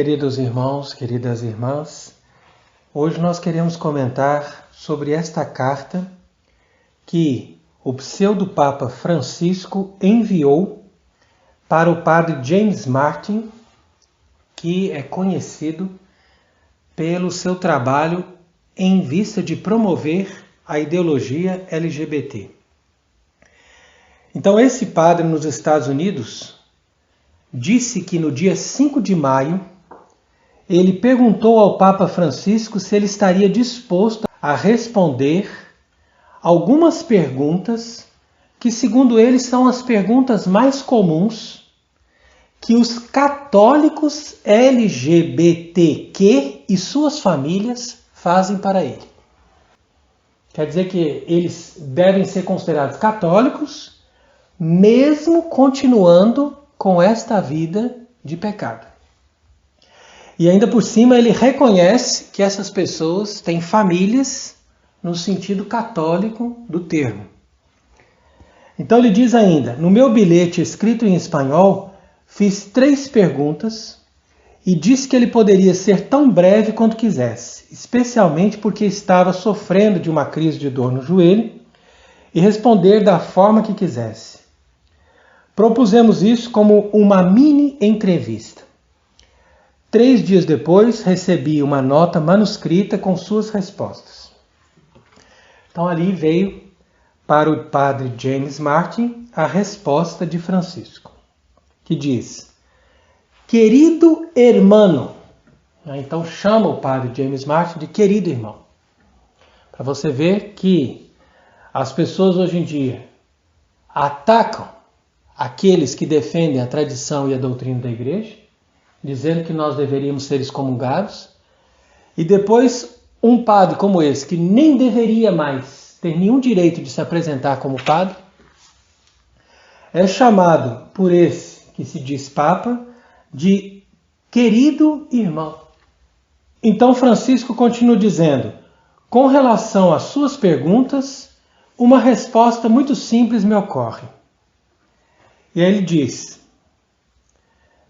Queridos irmãos, queridas irmãs, hoje nós queremos comentar sobre esta carta que o pseudo-papa Francisco enviou para o padre James Martin, que é conhecido pelo seu trabalho em vista de promover a ideologia LGBT. Então, esse padre nos Estados Unidos disse que no dia 5 de maio ele perguntou ao Papa Francisco se ele estaria disposto a responder algumas perguntas que, segundo ele, são as perguntas mais comuns que os católicos LGBTQ e suas famílias fazem para ele. Quer dizer que eles devem ser considerados católicos, mesmo continuando com esta vida de pecado. E ainda por cima ele reconhece que essas pessoas têm famílias no sentido católico do termo. Então ele diz ainda: no meu bilhete escrito em espanhol, fiz 3 perguntas e disse que ele poderia ser tão breve quanto quisesse, especialmente porque estava sofrendo de uma crise de dor no joelho, e responder da forma que quisesse. Propusemos isso como uma mini entrevista. 3 dias depois, recebi uma nota manuscrita com suas respostas. Então ali veio para o padre James Martin a resposta de Francisco, que diz: querido hermano. Então chama o padre James Martin de querido irmão. Para você ver que as pessoas hoje em dia atacam aqueles que defendem a tradição e a doutrina da igreja, dizendo que nós deveríamos ser excomungados, e depois um padre como esse, que nem deveria mais ter nenhum direito de se apresentar como padre, é chamado por esse que se diz papa de querido irmão. Então Francisco continua dizendo: com relação às suas perguntas, uma resposta muito simples me ocorre. E aí ele diz: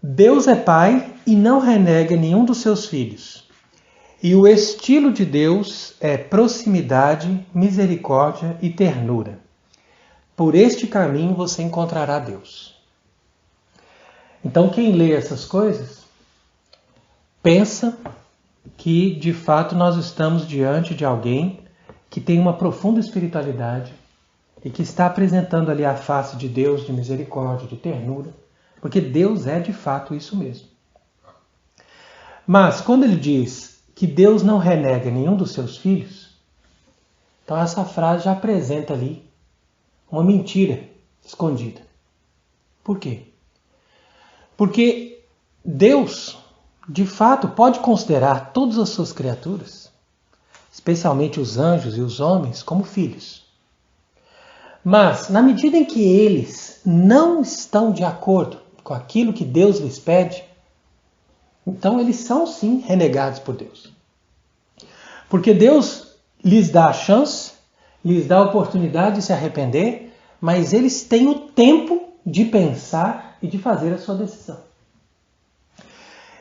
Deus é Pai e não renega nenhum dos seus filhos. E o estilo de Deus é proximidade, misericórdia e ternura. Por este caminho você encontrará Deus. Então quem lê essas coisas pensa que de fato nós estamos diante de alguém que tem uma profunda espiritualidade e que está apresentando ali a face de Deus de misericórdia, de ternura. Porque Deus é de fato isso mesmo. Mas quando ele diz que Deus não renega nenhum dos seus filhos, então essa frase já apresenta ali uma mentira escondida. Por quê? Porque Deus, de fato, pode considerar todas as suas criaturas, especialmente os anjos e os homens, como filhos. Mas, na medida em que eles não estão de acordo com aquilo que Deus lhes pede, então eles são sim renegados por Deus. Porque Deus lhes dá a chance, lhes dá a oportunidade de se arrepender, mas eles têm o tempo de pensar e de fazer a sua decisão.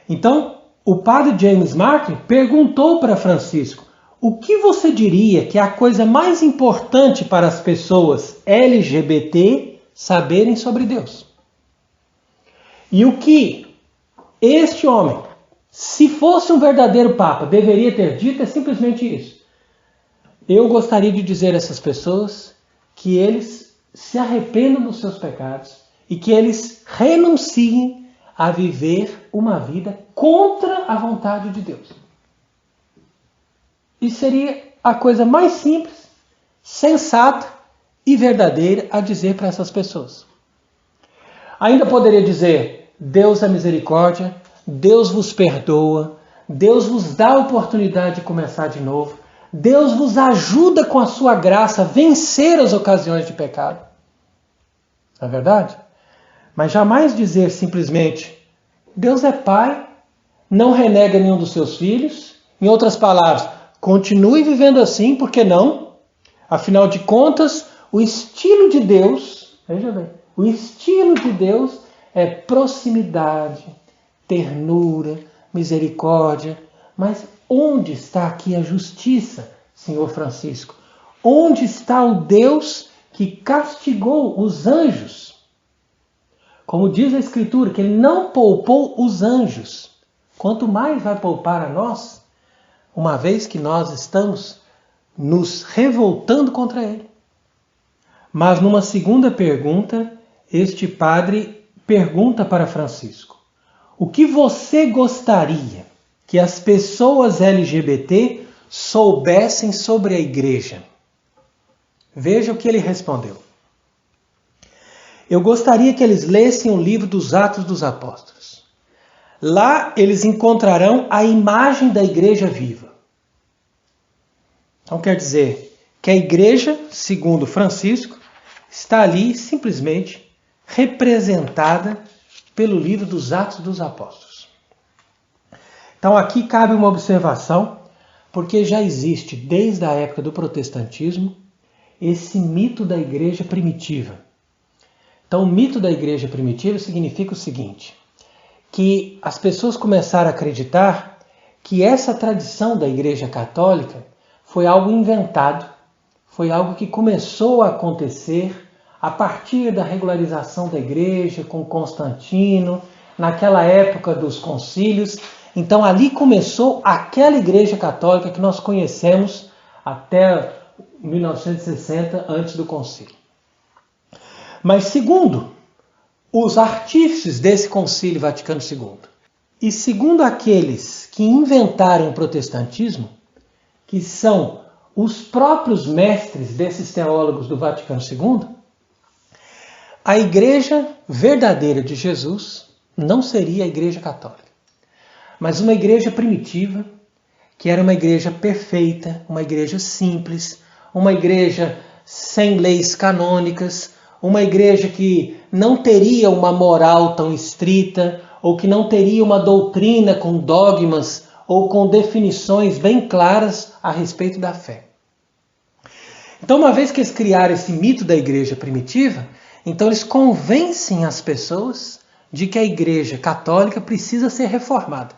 Então, o padre James Martin perguntou para Francisco: o que você diria que é a coisa mais importante para as pessoas LGBT saberem sobre Deus? E o que este homem, se fosse um verdadeiro papa, deveria ter dito é simplesmente isso: eu gostaria de dizer a essas pessoas que eles se arrependam dos seus pecados e que eles renunciem a viver uma vida contra a vontade de Deus. Isso seria a coisa mais simples, sensata e verdadeira a dizer para essas pessoas. Ainda poderia dizer: Deus é misericórdia, Deus vos perdoa, Deus vos dá a oportunidade de começar de novo, Deus vos ajuda com a sua graça a vencer as ocasiões de pecado. Não é verdade? Mas jamais dizer simplesmente: Deus é Pai, não renega nenhum dos seus filhos. Em outras palavras, continue vivendo assim, por que não? Afinal de contas, o estilo de Deus, veja bem, o estilo de Deus é proximidade, ternura, misericórdia. Mas onde está aqui a justiça, Senhor Francisco? Onde está o Deus que castigou os anjos? Como diz a Escritura, que ele não poupou os anjos. Quanto mais vai poupar a nós, uma vez que nós estamos nos revoltando contra ele. Mas numa segunda pergunta, este padre pergunta para Francisco: o que você gostaria que as pessoas LGBT soubessem sobre a igreja? Veja o que ele respondeu. Eu gostaria que eles lessem o livro dos Atos dos Apóstolos. Lá eles encontrarão a imagem da igreja viva. Então quer dizer que a igreja, segundo Francisco, está ali simplesmente representada pelo livro dos Atos dos Apóstolos. Então aqui cabe uma observação, porque já existe desde a época do protestantismo esse mito da igreja primitiva. Então o mito da igreja primitiva significa o seguinte, que as pessoas começaram a acreditar que essa tradição da igreja católica foi algo inventado, foi algo que começou a acontecer a partir da regularização da igreja com Constantino, naquela época dos concílios. Então ali começou aquela igreja católica que nós conhecemos até 1960, antes do concílio. Mas segundo os artífices desse concílio Vaticano II, e segundo aqueles que inventaram o protestantismo, que são os próprios mestres desses teólogos do Vaticano II, a igreja verdadeira de Jesus não seria a igreja católica, mas uma igreja primitiva, que era uma igreja perfeita, uma igreja simples, uma igreja sem leis canônicas, uma igreja que não teria uma moral tão estrita, ou que não teria uma doutrina com dogmas ou com definições bem claras a respeito da fé. Então, uma vez que eles criaram esse mito da igreja primitiva, então eles convencem as pessoas de que a igreja católica precisa ser reformada.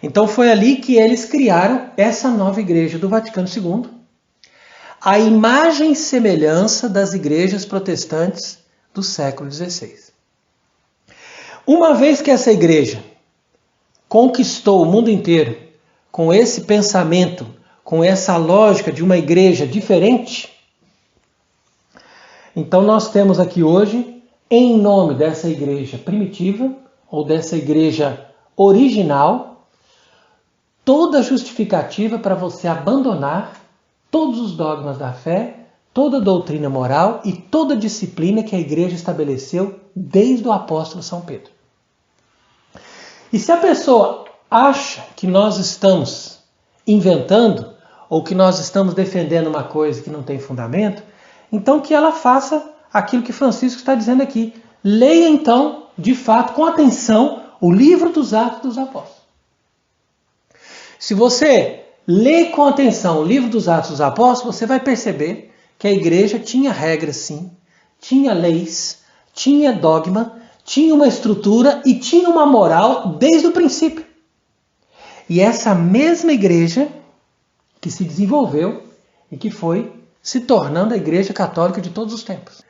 Então foi ali que eles criaram essa nova igreja do Vaticano II, a imagem e semelhança das igrejas protestantes do século XVI. Uma vez que essa igreja conquistou o mundo inteiro com esse pensamento, com essa lógica de uma igreja diferente, então nós temos aqui hoje, em nome dessa igreja primitiva, ou dessa igreja original, toda a justificativa para você abandonar todos os dogmas da fé, toda a doutrina moral e toda a disciplina que a igreja estabeleceu desde o apóstolo São Pedro. E se a pessoa acha que nós estamos inventando ou que nós estamos defendendo uma coisa que não tem fundamento, então que ela faça aquilo que Francisco está dizendo aqui. Leia então, de fato, com atenção, o livro dos Atos dos Apóstolos. Se você lê com atenção o livro dos Atos dos Apóstolos, você vai perceber que a igreja tinha regras sim, tinha leis, tinha dogma, tinha uma estrutura e tinha uma moral desde o princípio. E essa mesma igreja que se desenvolveu e que foi se tornando a igreja católica de todos os tempos.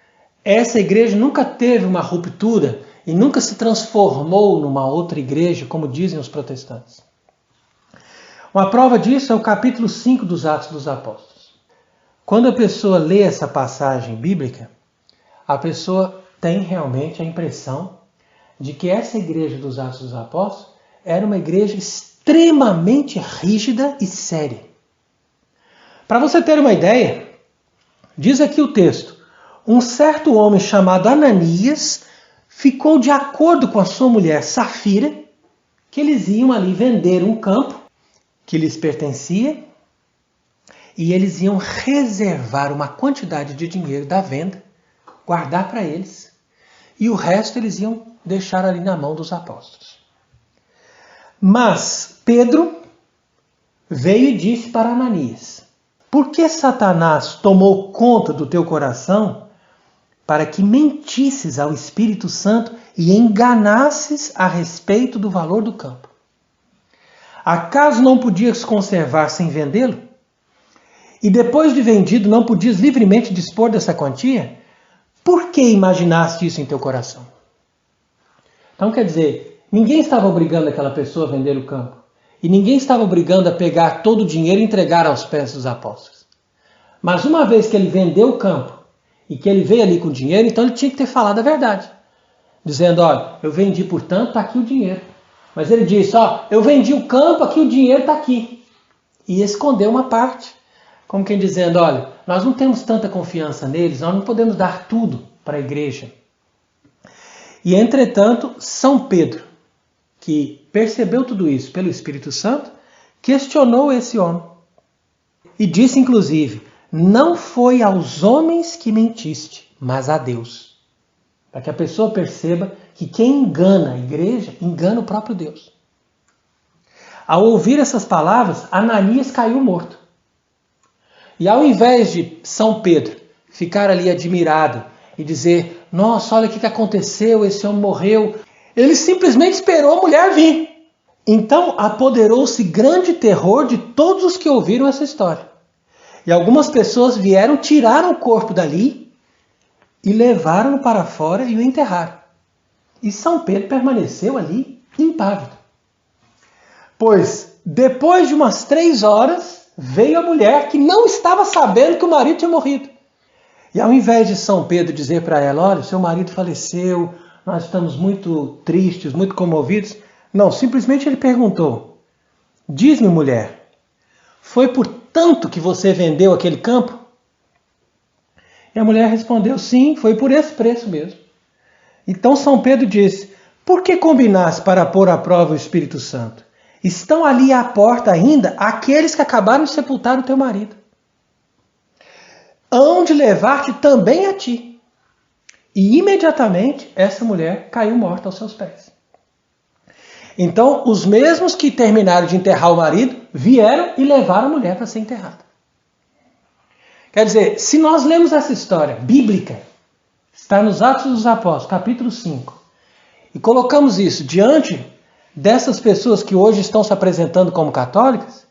Essa igreja nunca teve uma ruptura e nunca se transformou numa outra igreja, como dizem os protestantes. Uma prova disso é o capítulo 5 dos Atos dos Apóstolos. Quando a pessoa lê essa passagem bíblica, a pessoa tem realmente a impressão de que essa igreja dos Atos dos Apóstolos era uma igreja extremamente rígida e séria. Para você ter uma ideia, diz aqui o texto: um certo homem chamado Ananias ficou de acordo com a sua mulher Safira, que eles iam ali vender um campo que lhes pertencia, e eles iam reservar uma quantidade de dinheiro da venda, guardar para eles, e o resto eles iam deixar ali na mão dos apóstolos. Mas Pedro veio e disse para Ananias: por que Satanás tomou conta do teu coração para que mentisses ao Espírito Santo e enganasses a respeito do valor do campo. Acaso não podias conservar sem vendê-lo? E depois de vendido não podias livremente dispor dessa quantia? Por que imaginaste isso em teu coração? Então quer dizer, ninguém estava obrigando aquela pessoa a vender o campo. E ninguém estava obrigando a pegar todo o dinheiro e entregar aos pés dos apóstolos. Mas uma vez que ele vendeu o campo e que ele veio ali com o dinheiro, então ele tinha que ter falado a verdade. Dizendo, olha, eu vendi por tanto, está aqui o dinheiro. Mas ele disse, ó, eu vendi o campo, aqui o dinheiro está aqui. E escondeu uma parte. Como quem dizendo, olha, nós não temos tanta confiança neles, nós não podemos dar tudo para a igreja. E entretanto, São Pedro, que percebeu tudo isso pelo Espírito Santo, questionou esse homem. E disse inclusive, não foi aos homens que mentiste, mas a Deus. Para que a pessoa perceba que quem engana a igreja, engana o próprio Deus. Ao ouvir essas palavras, Ananias caiu morto. E ao invés de São Pedro ficar ali admirado e dizer, nossa, olha o que aconteceu, esse homem morreu, ele simplesmente esperou a mulher vir. Então apoderou-se grande terror de todos os que ouviram essa história. E algumas pessoas vieram, tiraram o corpo dali e levaram-no para fora e o enterraram. E São Pedro permaneceu ali impávido. Pois, depois de umas 3 horas, veio a mulher que não estava sabendo que o marido tinha morrido. E ao invés de São Pedro dizer para ela, olha, seu marido faleceu, nós estamos muito tristes, muito comovidos. Não, simplesmente ele perguntou, diz-me, mulher, foi por tanto que você vendeu aquele campo? E a mulher respondeu, sim, foi por esse preço mesmo. Então São Pedro disse, por que combinaste para pôr à prova o Espírito Santo? Estão ali à porta ainda aqueles que acabaram de sepultar o teu marido. Hão de levar-te também a ti. E imediatamente essa mulher caiu morta aos seus pés. Então os mesmos que terminaram de enterrar o marido vieram e levaram a mulher para ser enterrada. Quer dizer, se nós lemos essa história bíblica, está nos Atos dos Apóstolos, capítulo 5, e colocamos isso diante dessas pessoas que hoje estão se apresentando como católicas,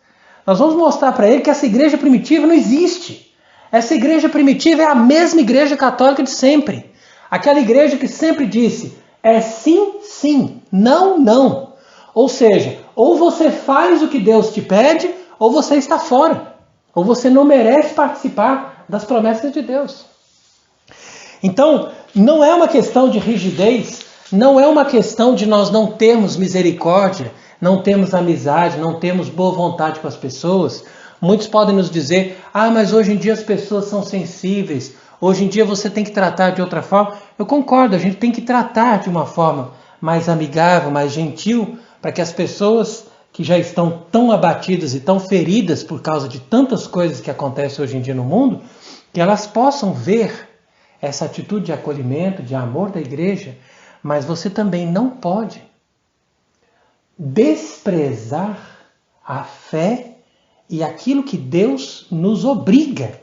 nós vamos mostrar para ele que essa igreja primitiva não existe. Essa igreja primitiva é a mesma igreja católica de sempre. Aquela igreja que sempre disse, é sim, sim, não, não. Ou seja, ou você faz o que Deus te pede, ou você está fora. Ou você não merece participar das promessas de Deus. Então, não é uma questão de rigidez, não é uma questão de nós não termos misericórdia, não termos amizade, não termos boa vontade com as pessoas. Muitos podem nos dizer, mas hoje em dia as pessoas são sensíveis, hoje em dia você tem que tratar de outra forma. Eu concordo, a gente tem que tratar de uma forma mais amigável, mais gentil, para que as pessoas que já estão tão abatidas e tão feridas por causa de tantas coisas que acontecem hoje em dia no mundo, que elas possam ver essa atitude de acolhimento, de amor da igreja, mas você também não pode desprezar a fé e aquilo que Deus nos obriga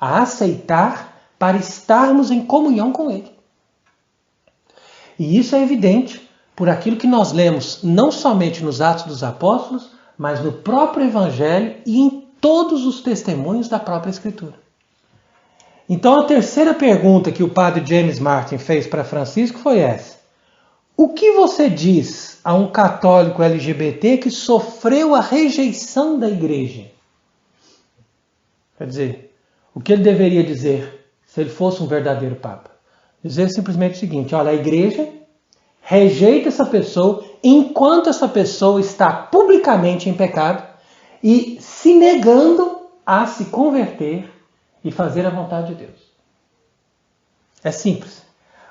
a aceitar para estarmos em comunhão com Ele. E isso é evidente por aquilo que nós lemos não somente nos Atos dos Apóstolos, mas no próprio Evangelho e em todos os testemunhos da própria Escritura. Então a terceira pergunta que o padre James Martin fez para Francisco foi essa. O que você diz a um católico LGBT que sofreu a rejeição da igreja? Quer dizer, o que ele deveria dizer se ele fosse um verdadeiro papa? Dizer simplesmente o seguinte, olha, a igreja rejeita essa pessoa enquanto essa pessoa está publicamente em pecado e se negando a se converter e fazer a vontade de Deus. É simples.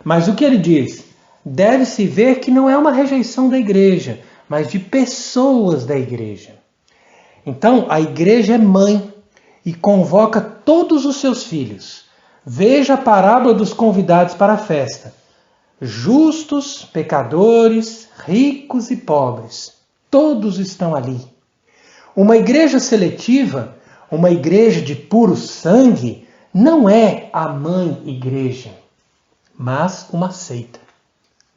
Mas o que ele diz? Deve-se ver que não é uma rejeição da igreja, mas de pessoas da igreja. Então, a igreja é mãe e convoca todos os seus filhos. Veja a parábola dos convidados para a festa. Justos, pecadores, ricos e pobres. Todos estão ali. Uma igreja seletiva, uma igreja de puro sangue, não é a mãe igreja. mas uma seita.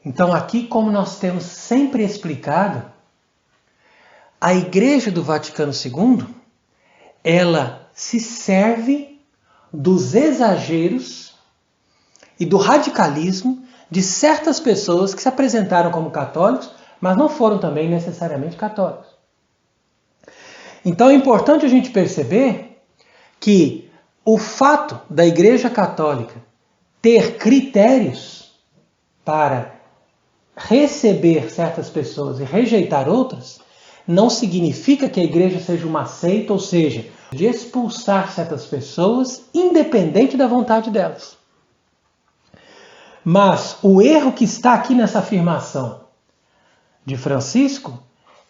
Então aqui, como nós temos sempre explicado, a Igreja do Vaticano II, ela se serve dos exageros e do radicalismo de certas pessoas que se apresentaram como católicos, mas não foram também necessariamente católicos. Então é importante a gente perceber que o fato da Igreja Católica ter critérios para receber certas pessoas e rejeitar outras, não significa que a igreja seja uma seita, ou seja, de expulsar certas pessoas independente da vontade delas. Mas o erro que está aqui nessa afirmação de Francisco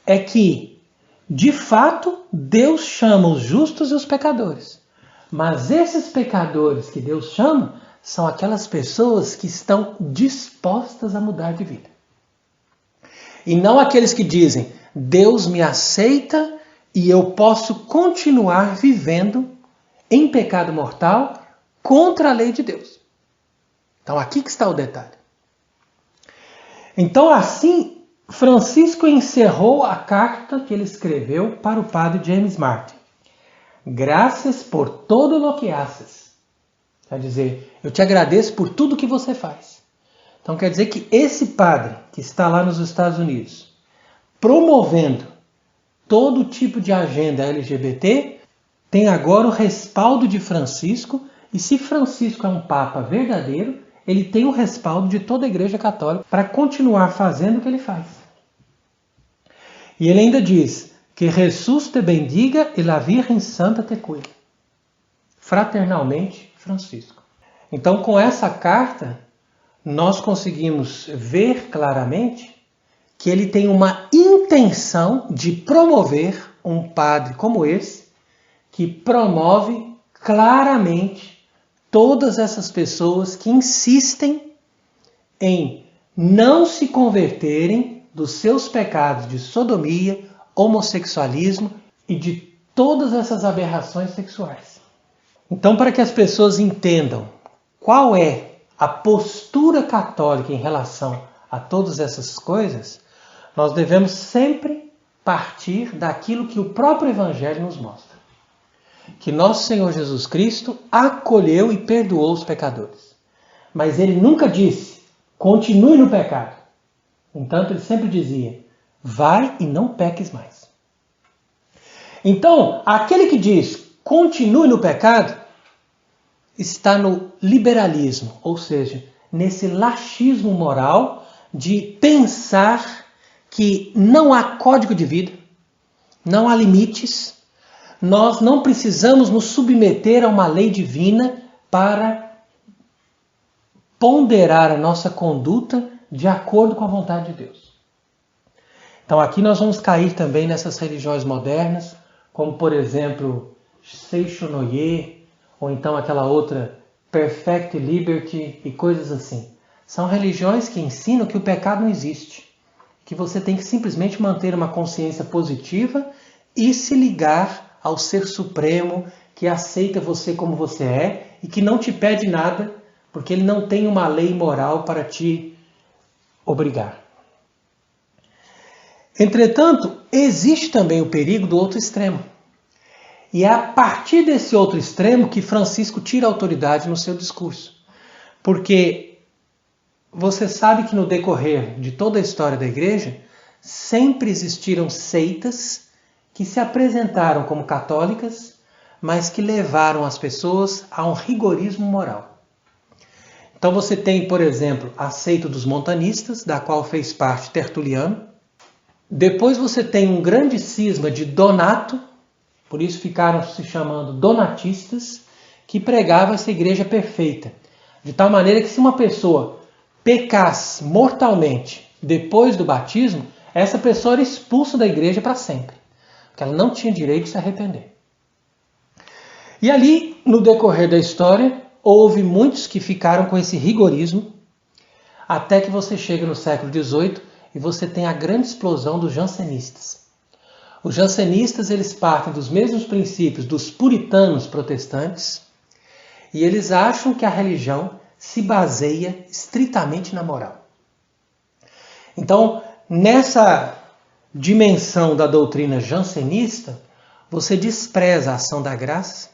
é que, de fato, Deus chama os justos e os pecadores. Mas esses pecadores que Deus chama são aquelas pessoas que estão dispostas a mudar de vida. E não aqueles que dizem, Deus me aceita e eu posso continuar vivendo em pecado mortal contra a lei de Deus. Então aqui que está o detalhe. Então assim, Francisco encerrou a carta que ele escreveu para o padre James Martin. Graças por todo lo que haces. Quer dizer, eu te agradeço por tudo que você faz. Então quer dizer que esse padre que está lá nos Estados Unidos, promovendo todo tipo de agenda LGBT, tem agora o respaldo de Francisco, e se Francisco é um papa verdadeiro, ele tem o respaldo de toda a Igreja Católica para continuar fazendo o que ele faz. E ele ainda diz que Jesus te bendiga e la Virgen Santa te cuide. Fraternalmente, Francisco. Então, com essa carta, nós conseguimos ver claramente que ele tem uma intenção de promover um padre como esse, que promove claramente todas essas pessoas que insistem em não se converterem dos seus pecados de sodomia, homossexualismo e de todas essas aberrações sexuais. Então, para que as pessoas entendam qual é a postura católica em relação a todas essas coisas, nós devemos sempre partir daquilo que o próprio Evangelho nos mostra. Que nosso Senhor Jesus Cristo acolheu e perdoou os pecadores. Mas ele nunca disse, continue no pecado. Entanto, ele sempre dizia, vai e não peques mais. Então, aquele que diz, continue no pecado, está no liberalismo, ou seja, nesse laxismo moral de pensar que não há código de vida, não há limites, nós não precisamos nos submeter a uma lei divina para ponderar a nossa conduta de acordo com a vontade de Deus. Então aqui nós vamos cair também nessas religiões modernas, como por exemplo, Seixonoye, ou então aquela outra Perfect Liberty e coisas assim. São religiões que ensinam que o pecado não existe, que você tem que simplesmente manter uma consciência positiva e se ligar ao Ser Supremo, que aceita você como você é e que não te pede nada, porque ele não tem uma lei moral para te obrigar. Entretanto, existe também o perigo do outro extremo. E é a partir desse outro extremo que Francisco tira autoridade no seu discurso. Porque você sabe que no decorrer de toda a história da Igreja, sempre existiram seitas que se apresentaram como católicas, mas que levaram as pessoas a um rigorismo moral. Então você tem, por exemplo, a seita dos montanistas, da qual fez parte Tertuliano. Depois você tem um grande cisma de Donato, por isso ficaram se chamando donatistas, que pregava essa igreja perfeita. De tal maneira que se uma pessoa pecasse mortalmente depois do batismo, essa pessoa era expulsa da igreja para sempre. Porque ela não tinha direito de se arrepender. E ali, no decorrer da história, houve muitos que ficaram com esse rigorismo, até que você chega no século XVIII e você tem a grande explosão dos jansenistas. Os jansenistas, eles partem dos mesmos princípios dos puritanos protestantes e eles acham que a religião se baseia estritamente na moral. Então, nessa dimensão da doutrina jansenista, você despreza a ação da graça,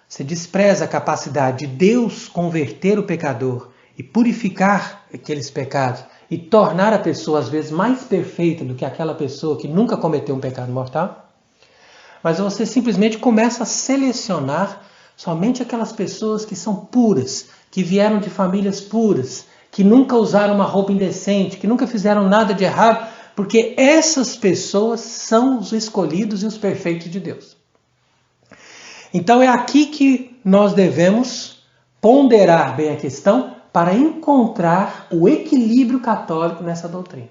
você despreza a capacidade de Deus converter o pecador e purificar aqueles pecados e tornar a pessoa, às vezes, mais perfeita do que aquela pessoa que nunca cometeu um pecado mortal. Mas você simplesmente começa a selecionar somente aquelas pessoas que são puras, que vieram de famílias puras, que nunca usaram uma roupa indecente, que nunca fizeram nada de errado, porque essas pessoas são os escolhidos e os perfeitos de Deus. Então é aqui que nós devemos ponderar bem a questão para encontrar o equilíbrio católico nessa doutrina.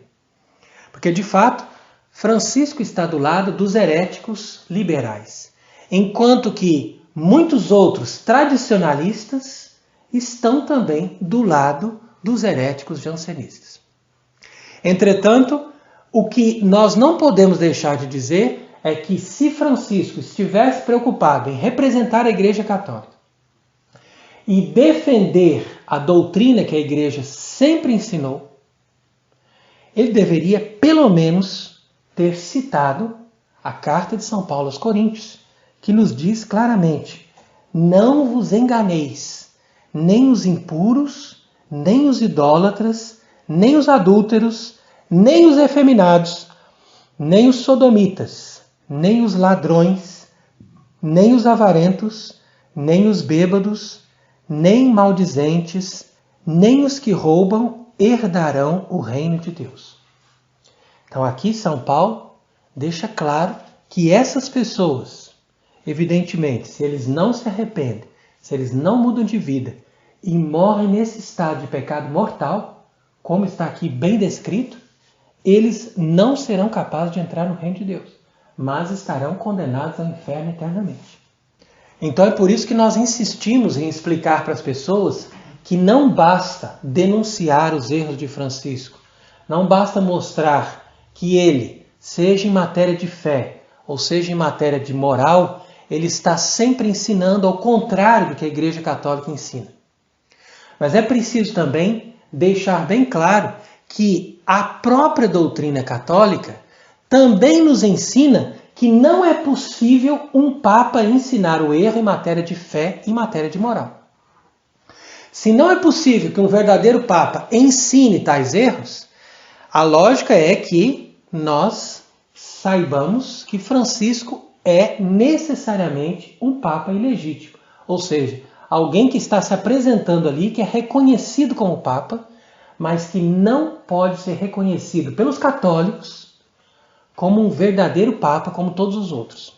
Porque, de fato, Francisco está do lado dos heréticos liberais, enquanto que muitos outros tradicionalistas estão também do lado dos heréticos jansenistas. Entretanto, o que nós não podemos deixar de dizer é que se Francisco estivesse preocupado em representar a Igreja Católica e defender a doutrina que a Igreja sempre ensinou, ele deveria pelo menos ter citado a carta de São Paulo aos Coríntios, que nos diz claramente: não vos enganeis, nem os impuros, nem os idólatras, nem os adúlteros, nem os efeminados, nem os sodomitas, nem os ladrões, nem os avarentos, nem os bêbados, nem maldizentes, nem os que roubam herdarão o reino de Deus. Então aqui São Paulo deixa claro que essas pessoas, evidentemente, se eles não se arrependem, se eles não mudam de vida e morrem nesse estado de pecado mortal, como está aqui bem descrito, eles não serão capazes de entrar no reino de Deus, mas estarão condenados ao inferno eternamente. Então é por isso que nós insistimos em explicar para as pessoas que não basta denunciar os erros de Francisco, não basta mostrar que ele, seja em matéria de fé ou seja em matéria de moral, ele está sempre ensinando ao contrário do que a Igreja Católica ensina. Mas é preciso também deixar bem claro que a própria doutrina católica também nos ensina que não é possível um Papa ensinar o erro em matéria de fé e em matéria de moral. Se não é possível que um verdadeiro Papa ensine tais erros, a lógica é que nós saibamos que Francisco é necessariamente um Papa ilegítimo. Ou seja, alguém que está se apresentando ali, que é reconhecido como Papa, mas que não pode ser reconhecido pelos católicos como um verdadeiro Papa, como todos os outros.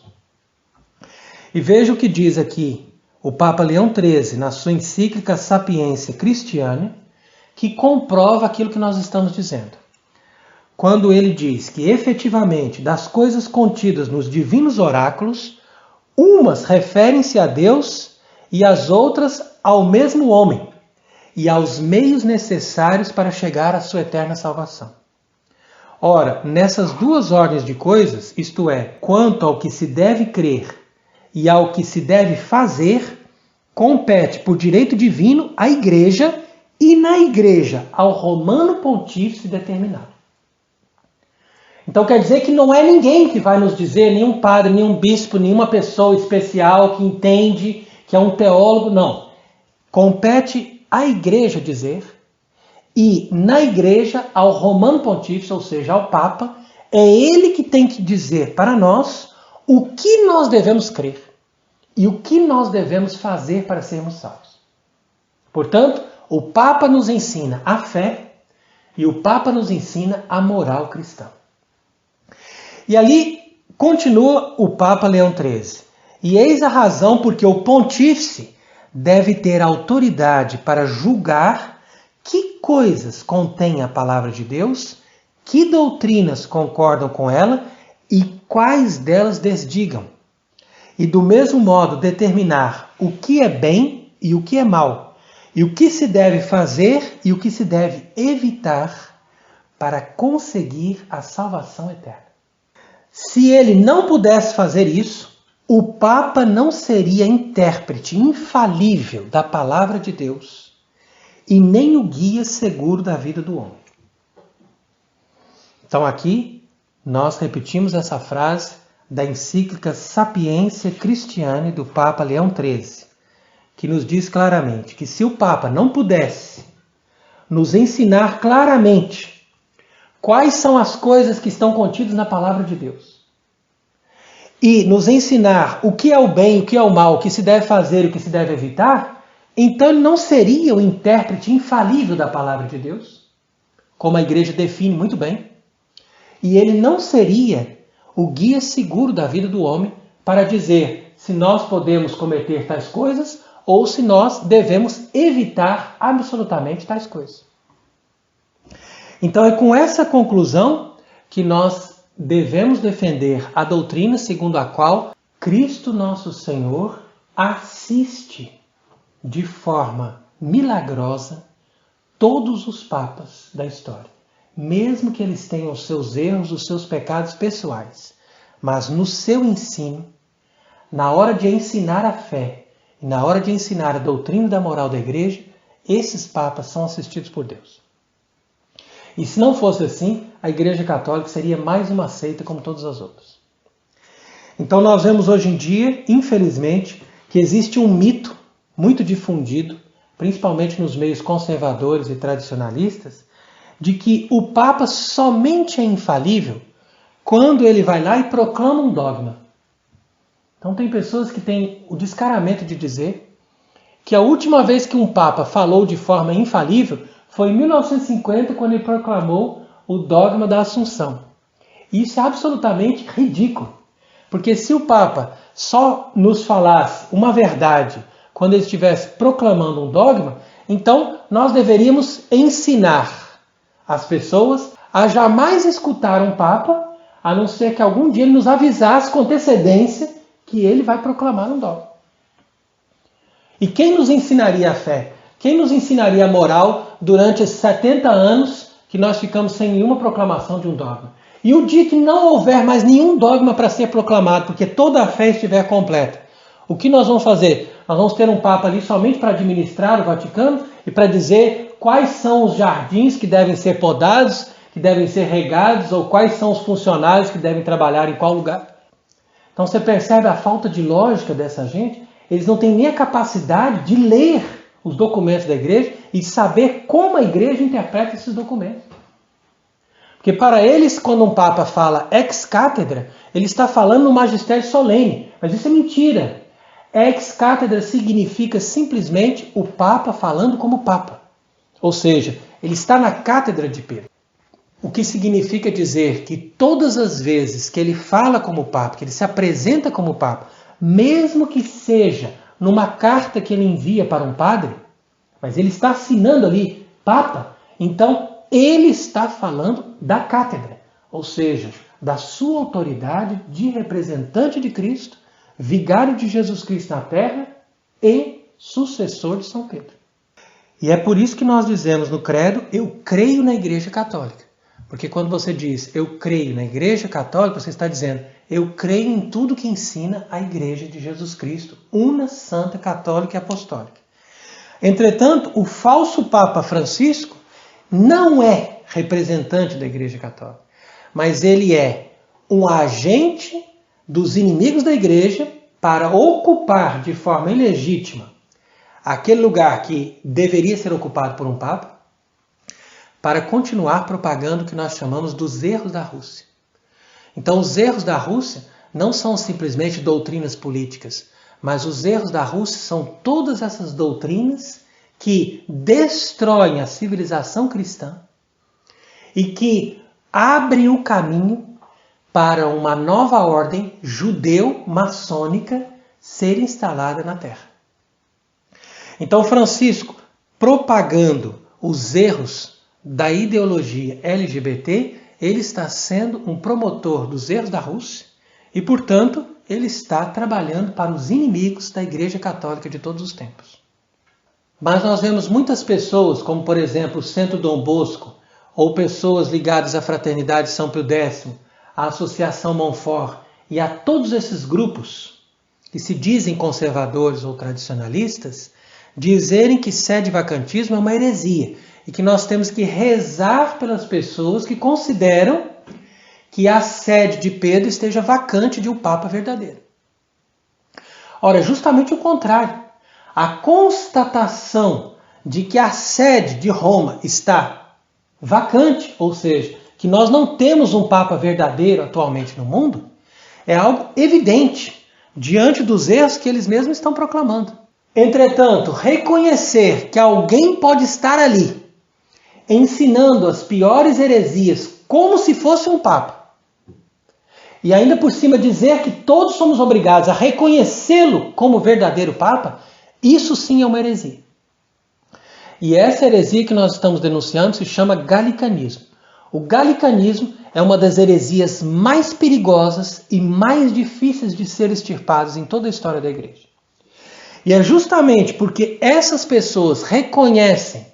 E veja o que diz aqui o Papa Leão XIII, na sua encíclica Sapientia Christianae, que comprova aquilo que nós estamos dizendo. Quando ele diz que, efetivamente, das coisas contidas nos divinos oráculos, umas referem-se a Deus e as outras ao mesmo homem, e aos meios necessários para chegar à sua eterna salvação. Ora, nessas duas ordens de coisas, isto é, quanto ao que se deve crer e ao que se deve fazer, compete por direito divino à Igreja e na Igreja ao Romano Pontífice determinado. Então quer dizer que não é ninguém que vai nos dizer, nenhum padre, nenhum bispo, nenhuma pessoa especial que entende, que é um teólogo, não. Compete à Igreja dizer, e na Igreja ao Romano Pontífice, ou seja, ao Papa, é ele que tem que dizer para nós o que nós devemos crer e o que nós devemos fazer para sermos salvos. Portanto, o Papa nos ensina a fé e o Papa nos ensina a moral cristã. E ali continua o Papa Leão XIII. E eis a razão porque o pontífice deve ter autoridade para julgar que coisas contém a palavra de Deus, que doutrinas concordam com ela e quais delas desdigam. E do mesmo modo determinar o que é bem e o que é mal, e o que se deve fazer e o que se deve evitar para conseguir a salvação eterna. Se ele não pudesse fazer isso, o Papa não seria intérprete infalível da palavra de Deus e nem o guia seguro da vida do homem. Então aqui nós repetimos essa frase da encíclica Sapientia Christianae do Papa Leão XIII, que nos diz claramente que se o Papa não pudesse nos ensinar claramente quais são as coisas que estão contidas na palavra de Deus e nos ensinar o que é o bem, o que é o mal, o que se deve fazer e o que se deve evitar, então ele não seria o intérprete infalível da palavra de Deus, como a igreja define muito bem, e ele não seria o guia seguro da vida do homem para dizer se nós podemos cometer tais coisas ou se nós devemos evitar absolutamente tais coisas. Então é com essa conclusão que nós devemos defender a doutrina segundo a qual Cristo nosso Senhor assiste de forma milagrosa todos os papas da história, mesmo que eles tenham os seus erros, os seus pecados pessoais, mas no seu ensino, na hora de ensinar a fé e na hora de ensinar a doutrina da moral da igreja, esses papas são assistidos por Deus. E se não fosse assim, a Igreja Católica seria mais uma seita como todas as outras. Então nós vemos hoje em dia, infelizmente, que existe um mito muito difundido, principalmente nos meios conservadores e tradicionalistas, de que o Papa somente é infalível quando ele vai lá e proclama um dogma. Então tem pessoas que têm o descaramento de dizer que a última vez que um Papa falou de forma infalível foi em 1950, quando ele proclamou o dogma da Assunção. Isso é absolutamente ridículo, porque se o Papa só nos falasse uma verdade quando ele estivesse proclamando um dogma, então nós deveríamos ensinar as pessoas a jamais escutar um Papa, a não ser que algum dia ele nos avisasse com antecedência que ele vai proclamar um dogma. E quem nos ensinaria a fé? Quem nos ensinaria a moral durante esses 70 anos que nós ficamos sem nenhuma proclamação de um dogma? E o dia que não houver mais nenhum dogma para ser proclamado, porque toda a fé estiver completa, o que nós vamos fazer? Nós vamos ter um Papa ali somente para administrar o Vaticano e para dizer quais são os jardins que devem ser podados, que devem ser regados, ou quais são os funcionários que devem trabalhar em qual lugar. Então você percebe a falta de lógica dessa gente? Eles não têm nem a capacidade de ler os documentos da igreja e saber como a igreja interpreta esses documentos. Porque para eles, quando um Papa fala ex cátedra, ele está falando no magistério solene. Mas isso é mentira. Ex cátedra significa simplesmente o Papa falando como Papa. Ou seja, ele está na cátedra de Pedro. O que significa dizer que todas as vezes que ele fala como Papa, que ele se apresenta como Papa, mesmo que seja numa carta que ele envia para um padre, mas ele está assinando ali Papa, então ele está falando da cátedra, ou seja, da sua autoridade de representante de Cristo, vigário de Jesus Cristo na terra e sucessor de São Pedro. E é por isso que nós dizemos no credo, eu creio na Igreja Católica. Porque quando você diz, eu creio na Igreja Católica, você está dizendo, eu creio em tudo que ensina a Igreja de Jesus Cristo, una, santa, católica e apostólica. Entretanto, o falso Papa Francisco não é representante da Igreja Católica, mas ele é um agente dos inimigos da Igreja para ocupar de forma ilegítima aquele lugar que deveria ser ocupado por um Papa, para continuar propagando o que nós chamamos dos erros da Rússia. Então, os erros da Rússia não são simplesmente doutrinas políticas, mas os erros da Rússia são todas essas doutrinas que destroem a civilização cristã e que abrem o caminho para uma nova ordem judeu-maçônica ser instalada na Terra. Então, Francisco, propagando os erros da ideologia LGBT, ele está sendo um promotor dos erros da Rússia e, portanto, ele está trabalhando para os inimigos da Igreja Católica de todos os tempos. Mas nós vemos muitas pessoas, como por exemplo o Centro Dom Bosco, ou pessoas ligadas à Fraternidade São Pio X, à Associação Montfort e a todos esses grupos que se dizem conservadores ou tradicionalistas, dizerem que sedevacantismo é uma heresia e que nós temos que rezar pelas pessoas que consideram que a sede de Pedro esteja vacante de um Papa verdadeiro. Ora, justamente o contrário. A constatação de que a sede de Roma está vacante, ou seja, que nós não temos um Papa verdadeiro atualmente no mundo, é algo evidente diante dos erros que eles mesmos estão proclamando. Entretanto, reconhecer que alguém pode estar ali ensinando as piores heresias como se fosse um Papa, e ainda por cima dizer que todos somos obrigados a reconhecê-lo como verdadeiro Papa, isso sim é uma heresia. E essa heresia que nós estamos denunciando se chama galicanismo. O galicanismo é uma das heresias mais perigosas e mais difíceis de ser extirpadas em toda a história da Igreja. E é justamente porque essas pessoas reconhecem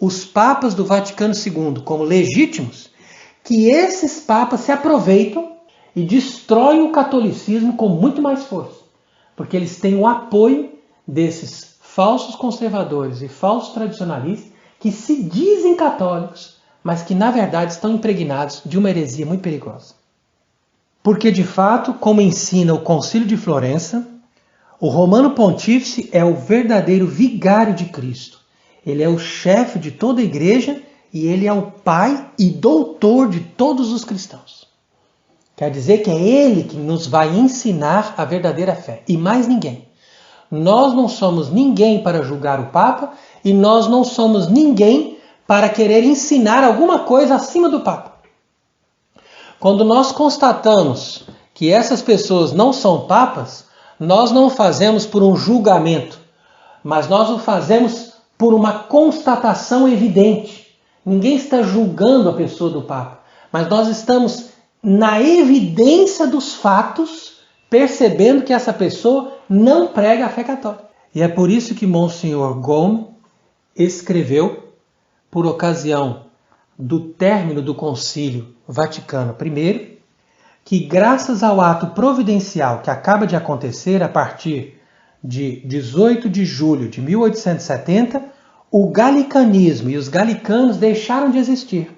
os papas do Vaticano II como legítimos que esses papas se aproveitam e destroem o catolicismo com muito mais força. Porque eles têm o apoio desses falsos conservadores e falsos tradicionalistas que se dizem católicos, mas que na verdade estão impregnados de uma heresia muito perigosa. Porque de fato, como ensina o Concílio de Florença, o Romano Pontífice é o verdadeiro vigário de Cristo. Ele é o chefe de toda a igreja e ele é o pai e doutor de todos os cristãos. Quer dizer que é ele que nos vai ensinar a verdadeira fé e mais ninguém. Nós não somos ninguém para julgar o Papa e nós não somos ninguém para querer ensinar alguma coisa acima do Papa. Quando nós constatamos que essas pessoas não são papas, nós não o fazemos por um julgamento, mas nós o fazemos por uma constatação evidente. Ninguém está julgando a pessoa do Papa, mas nós estamos na evidência dos fatos, percebendo que essa pessoa não prega a fé católica. E é por isso que Monsenhor Gome escreveu, por ocasião do término do Concílio Vaticano I, que graças ao ato providencial que acaba de acontecer a partir de 18 de julho de 1870, o galicanismo e os galicanos deixaram de existir.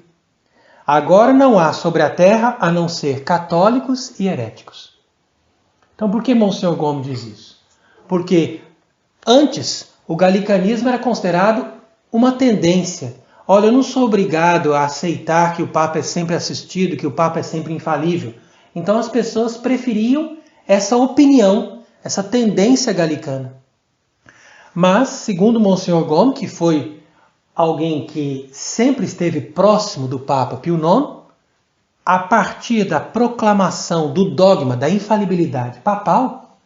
Agora não há sobre a terra a não ser católicos e heréticos. Então por que Monsenhor Gome diz isso? Porque antes o galicanismo era considerado uma tendência. Olha, eu não sou obrigado a aceitar que o Papa é sempre assistido, que o Papa é sempre infalível. Então as pessoas preferiam essa opinião, essa tendência galicana. Mas, segundo Monsenhor Gome, que foi alguém que sempre esteve próximo do Papa Pio IX, a partir da proclamação do dogma da infalibilidade papal,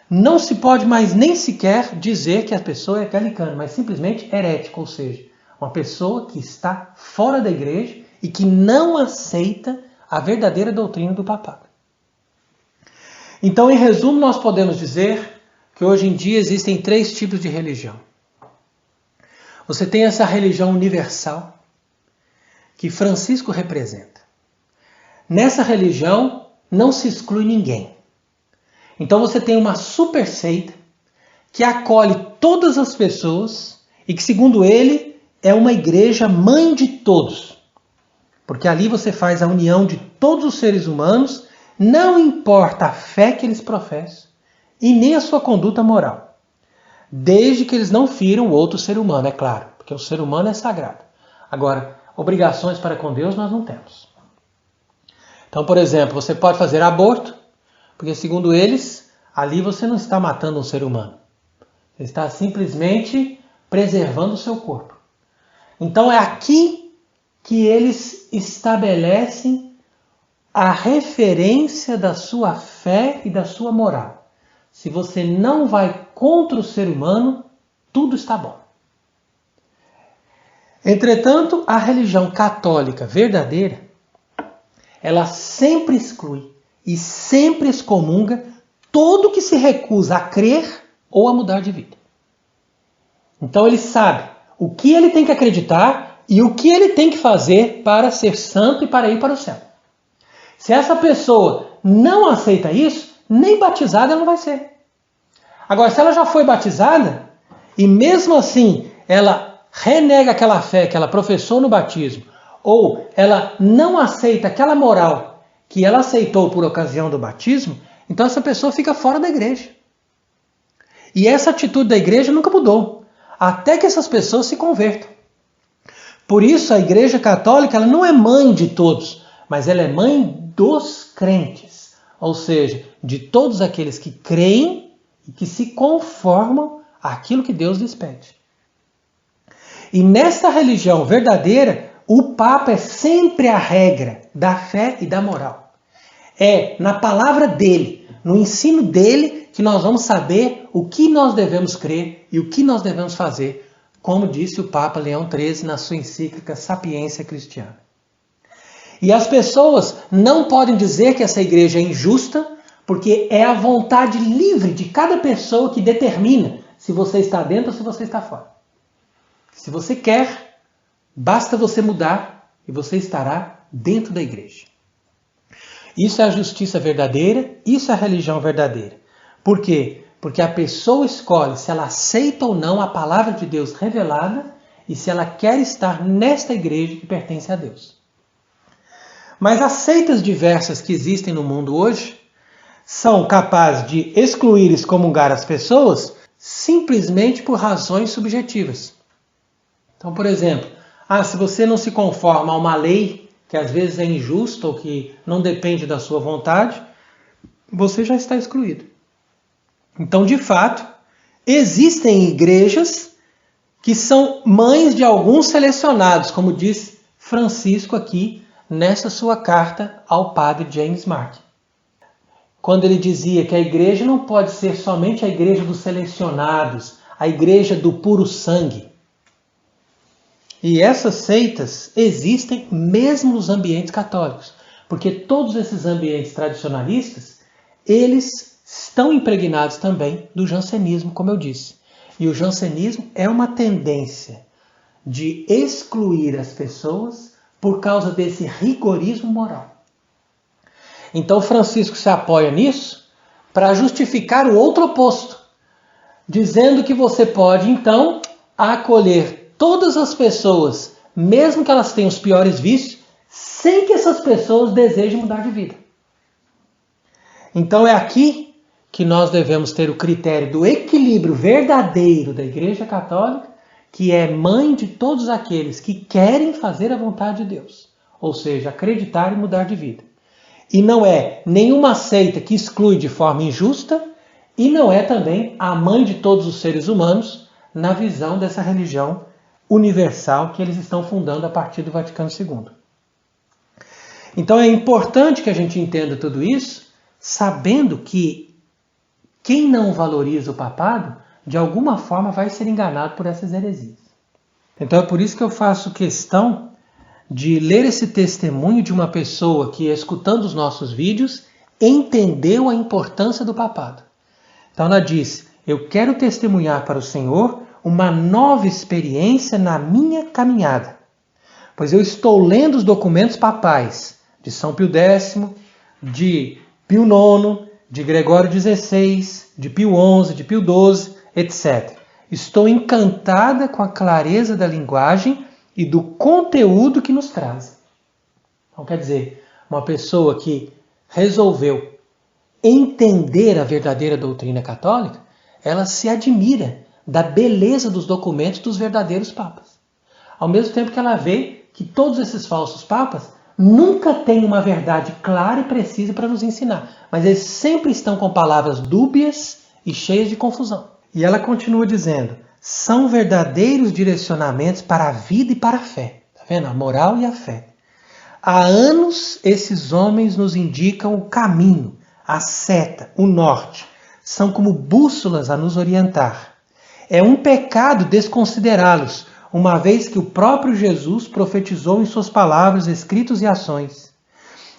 não se pode mais nem sequer dizer que a pessoa é galicana, mas simplesmente herética, ou seja, uma pessoa que está fora da igreja e que não aceita a verdadeira doutrina do papado. Então, em resumo, nós podemos dizer que hoje em dia existem 3 tipos de religião. Você tem essa religião universal que Francisco representa. Nessa religião não se exclui ninguém. Então você tem uma super seita que acolhe todas as pessoas e que, segundo ele, é uma igreja mãe de todos. Porque ali você faz a união de todos os seres humanos, não importa a fé que eles professam e nem a sua conduta moral. Desde que eles não firam o outro ser humano, é claro, porque o ser humano é sagrado. Agora, obrigações para com Deus nós não temos. Então, por exemplo, você pode fazer aborto, porque segundo eles, ali você não está matando um ser humano. Você está simplesmente preservando o seu corpo. Então é aqui que eles estabelecem a referência da sua fé e da sua moral. Se você não vai contra o ser humano, tudo está bom. Entretanto, a religião católica verdadeira, ela sempre exclui e sempre excomunga todo que se recusa a crer ou a mudar de vida. Então ele sabe o que ele tem que acreditar e o que ele tem que fazer para ser santo e para ir para o céu. Se essa pessoa não aceita isso, nem batizada ela não vai ser. Agora, se ela já foi batizada e mesmo assim ela renega aquela fé que ela professou no batismo, ou ela não aceita aquela moral que ela aceitou por ocasião do batismo, então essa pessoa fica fora da igreja. E essa atitude da igreja nunca mudou, até que essas pessoas se convertam. Por isso a Igreja Católica ela não é mãe de todos, mas ela é mãe dos crentes, ou seja, de todos aqueles que creem e que se conformam àquilo que Deus lhes pede. E nesta religião verdadeira, o Papa é sempre a regra da fé e da moral. É na palavra dele, no ensino dele, que nós vamos saber o que nós devemos crer e o que nós devemos fazer, como disse o Papa Leão XIII na sua encíclica Sapiência Cristiana. E as pessoas não podem dizer que essa igreja é injusta, porque é a vontade livre de cada pessoa que determina se você está dentro ou se você está fora. Se você quer, basta você mudar e você estará dentro da igreja. Isso é a justiça verdadeira, isso é a religião verdadeira. Por quê? Porque a pessoa escolhe se ela aceita ou não a palavra de Deus revelada e se ela quer estar nesta igreja que pertence a Deus. Mas as seitas diversas que existem no mundo hoje são capazes de excluir e excomungar as pessoas simplesmente por razões subjetivas. Então, por exemplo, se você não se conforma a uma lei que às vezes é injusta ou que não depende da sua vontade, você já está excluído. Então, de fato, existem igrejas que são mães de alguns selecionados, como diz Francisco aqui nessa sua carta ao padre James Mark. Quando ele dizia que a igreja não pode ser somente a igreja dos selecionados, a igreja do puro sangue. E essas seitas existem mesmo nos ambientes católicos, porque todos esses ambientes tradicionalistas, eles estão impregnados também do jansenismo, como eu disse. E o jansenismo é uma tendência de excluir as pessoas por causa desse rigorismo moral. Então Francisco se apoia nisso para justificar o outro oposto, dizendo que você pode então acolher todas as pessoas, mesmo que elas tenham os piores vícios, sem que essas pessoas desejem mudar de vida. Então é aqui que nós devemos ter o critério do equilíbrio verdadeiro da Igreja Católica, que é mãe de todos aqueles que querem fazer a vontade de Deus, ou seja, acreditar e mudar de vida. E não é nenhuma seita que exclui de forma injusta, e não é também a mãe de todos os seres humanos na visão dessa religião universal que eles estão fundando a partir do Vaticano II. Então é importante que a gente entenda tudo isso, sabendo que quem não valoriza o papado, de alguma forma vai ser enganado por essas heresias. Então é por isso que eu faço questão de ler esse testemunho de uma pessoa que, escutando os nossos vídeos, entendeu a importância do papado. Então ela disse: eu quero testemunhar para o Senhor uma nova experiência na minha caminhada, pois eu estou lendo os documentos papais de São Pio X, de Pio IX, de Gregório XVI, de Pio XI, de Pio XII, etc. Estou encantada com a clareza da linguagem e do conteúdo que nos trazem. Então, quer dizer, uma pessoa que resolveu entender a verdadeira doutrina católica, ela se admira da beleza dos documentos dos verdadeiros papas. Ao mesmo tempo que ela vê que todos esses falsos papas nunca têm uma verdade clara e precisa para nos ensinar, mas eles sempre estão com palavras dúbias e cheias de confusão. E ela continua dizendo: são verdadeiros direcionamentos para a vida e para a fé. Tá vendo? A moral e a fé. Há anos esses homens nos indicam o caminho, a seta, o norte. São como bússolas a nos orientar. É um pecado desconsiderá-los, uma vez que o próprio Jesus profetizou em suas palavras, escritos e ações.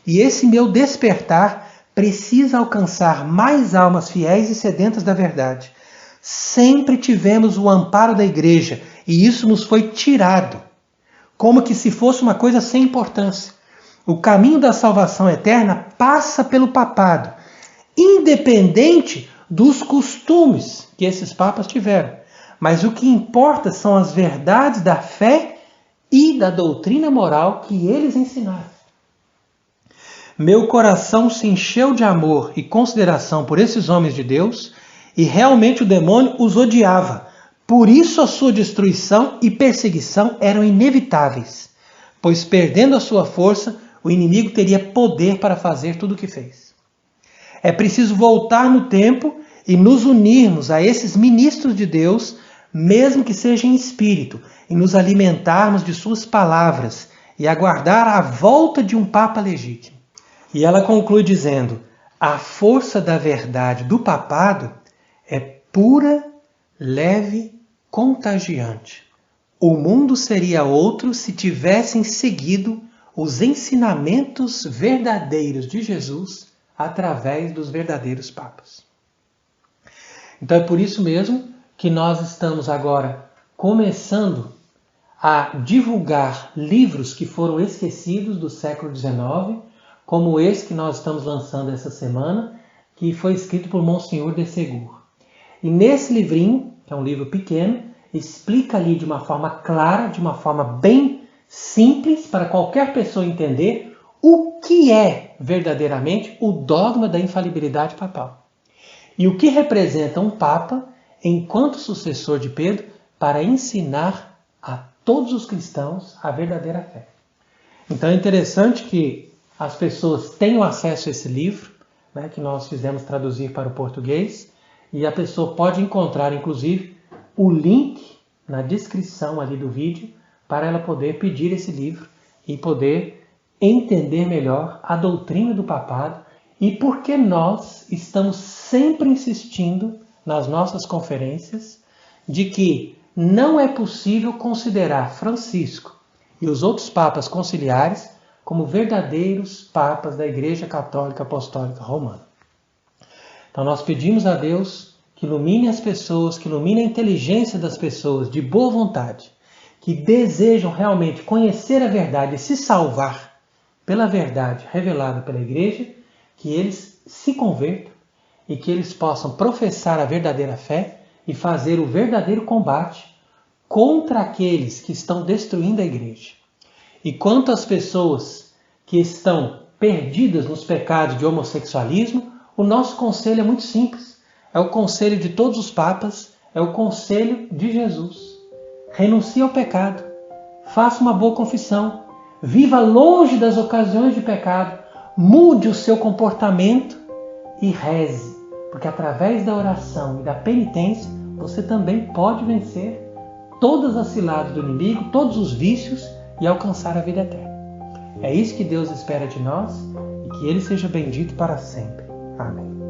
E esse meu despertar precisa alcançar mais almas fiéis e sedentas da verdade. Sempre tivemos o amparo da igreja e isso nos foi tirado, como que se fosse uma coisa sem importância. O caminho da salvação eterna passa pelo papado, independente dos costumes que esses papas tiveram. mas o que importa são as verdades da fé e da doutrina moral que eles ensinaram. Meu coração se encheu de amor e consideração por esses homens de Deus, e realmente o demônio os odiava. Por isso a sua destruição e perseguição eram inevitáveis, pois perdendo a sua força, o inimigo teria poder para fazer tudo o que fez. É preciso voltar no tempo e nos unirmos a esses ministros de Deus, mesmo que seja em espírito, e nos alimentarmos de suas palavras e aguardar a volta de um Papa legítimo. E ela conclui dizendo: a força da verdade do papado é pura, leve, contagiante. O mundo seria outro se tivessem seguido os ensinamentos verdadeiros de Jesus através dos verdadeiros papas. Então é por isso mesmo que nós estamos agora começando a divulgar livros que foram esquecidos do século XIX, como esse que nós estamos lançando essa semana, que foi escrito por Monsenhor de Segur. E nesse livrinho, que é um livro pequeno, explica ali de uma forma clara, de uma forma bem simples, para qualquer pessoa entender o que é verdadeiramente o dogma da infalibilidade papal. E o que representa um Papa enquanto sucessor de Pedro para ensinar a todos os cristãos a verdadeira fé. Então é interessante que as pessoas tenham acesso a esse livro, né, que nós fizemos traduzir para o português, e a pessoa pode encontrar, inclusive, o link na descrição ali do vídeo para ela poder pedir esse livro e poder entender melhor a doutrina do papado e por que nós estamos sempre insistindo nas nossas conferências de que não é possível considerar Francisco e os outros papas conciliares como verdadeiros papas da Igreja Católica Apostólica Romana. Então nós pedimos a Deus que ilumine as pessoas, que ilumine a inteligência das pessoas de boa vontade, que desejam realmente conhecer a verdade e se salvar pela verdade revelada pela Igreja, que eles se convertam e que eles possam professar a verdadeira fé e fazer o verdadeiro combate contra aqueles que estão destruindo a Igreja. E quanto às pessoas que estão perdidas nos pecados de homossexualismo, o nosso conselho é muito simples. É o conselho de todos os papas, é o conselho de Jesus. Renuncie ao pecado, faça uma boa confissão, viva longe das ocasiões de pecado, mude o seu comportamento e reze, porque através da oração e da penitência você também pode vencer todas as ciladas do inimigo, todos os vícios e alcançar a vida eterna. É isso que Deus espera de nós e que Ele seja bendito para sempre. Amém.